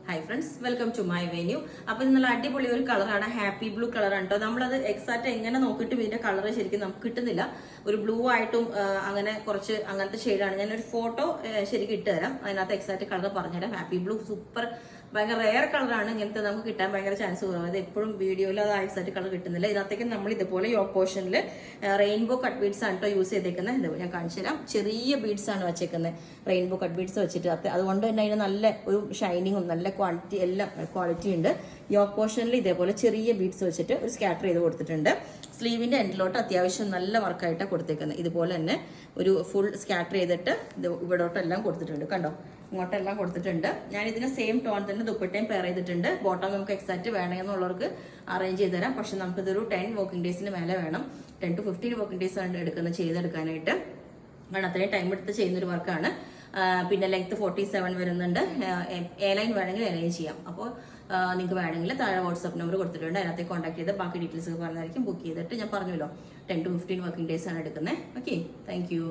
Hi friends, welcome to my venue. അപ്പൊ ഇത് നല്ല അടിപൊളി ഒരു കളറാണ്, ഹാപ്പി ബ്ലൂ കളറാണ് കേട്ടോ. നമ്മളത് എക്സാക്ട് എങ്ങനെ നോക്കിയിട്ട് ഇതിന്റെ കളർ ശരിക്കും നമുക്ക് കിട്ടുന്നില്ല. ഒരു ബ്ലൂ ആയിട്ടും അങ്ങനെ കുറച്ച് അങ്ങനത്തെ ഷെയ്ഡാണ്. ഞാനൊരു ഫോട്ടോ ശരിക്കും ഇട്ട് തരാം, അതിനകത്ത് എക്സാക്ട് കളർ പറഞ്ഞുതരാം. ഹാപ്പി ബ്ലൂ സൂപ്പർ ഭയങ്കര റെയർ കളറാണ്. ഇങ്ങനത്തെ നമുക്ക് കിട്ടാൻ ഭയങ്കര ചാൻസ് കുറവ്. അത് എപ്പോഴും വീഡിയോയിൽ അത് എക്സാക്ട് കളർ കിട്ടുന്നില്ല. ഇതിനകത്തേക്ക് നമ്മൾ ഇതുപോലെ യോക്ക് പോർഷനിൽ റെയിൻബോ കട്ട് ബീഡ്സ് ആണ് കേട്ടോ യൂസ് ചെയ്തേക്കുന്നത്. ഇത് ഞാൻ കാണിച്ചു തരാം. ചെറിയ ബീഡ്സ് ആണ് വെച്ചേക്കുന്നത്, റെയിൻബോ കട്ട് ബീഡ്സ് വെച്ചിട്ട്. അതുകൊണ്ട് തന്നെ അതിന് നല്ല ഒരു ഷൈനിങ്ങും നല്ല ക്വാളിറ്റി എല്ലാം ക്വാളിറ്റി ഉണ്ട്. യോക്ക് പോർഷനിൽ ഇതേപോലെ ചെറിയ ബീഡ്സ് വെച്ചിട്ട് ഒരു സ്കാറ്റർ ചെയ്ത് കൊടുത്തിട്ടുണ്ട്. സ്ലീവിന്റെ എൻഡിലോട്ട് അത്യാവശ്യം നല്ല വർക്കായിട്ടാണ് കൊടുത്തേക്കുന്നത്. ഇതുപോലെ തന്നെ ഒരു ഫുൾ സ്കാറ്റർ ചെയ്തിട്ട് ഇത് ഇവിടോട്ടെല്ലാം കൊടുത്തിട്ടുണ്ട്. കണ്ടോ, ഇങ്ങോട്ടെല്ലാം കൊടുത്തിട്ടുണ്ട്. ഞാൻ ഇതിന് സെയിം ടോൺ തന്നെ ദുപ്പട്ടയും പെയർ ചെയ്തിട്ടുണ്ട്. ബോട്ടം നമുക്ക് എക്സാക്ട് വേണമെന്നുള്ളവർക്ക് അറേഞ്ച് ചെയ്ത് തരാം. പക്ഷെ നമുക്കിതൊരു 10 വർക്കിംഗ് ഡേയ്സിന് മേലെ വേണം. 10 to 15 വർക്കിംഗ് ഡേയ്സ് ആണ് ചെയ്തെടുക്കാനായിട്ട്. കാരണം അത്രയും ടൈം എടുത്ത് ചെയ്യുന്നൊരു വർക്കാണ്. പിന്നെ ലെങ്ത് 47 വരുന്നുണ്ട്. എ ലൈൻ വേണമെങ്കിൽ എ ലൈൻ ചെയ്യാം. അപ്പോൾ നിങ്ങൾക്ക് വേണമെങ്കിൽ താഴെ വാട്സ്ആപ്പ് നമ്പർ കൊടുത്തിട്ടുണ്ട്, അതിനകത്ത് കോൺടാക്ട് ചെയ്ത് ബാക്കി ഡീറ്റെയിൽസ് ഒക്കെ പറഞ്ഞായിരിക്കും. ബുക്ക് ചെയ്തിട്ട് ഞാൻ പറഞ്ഞല്ലോ 10 to 15 വർക്കിംഗ് ഡേയ്സ് ആണ് എടുക്കുന്നത്. Okay, thank you.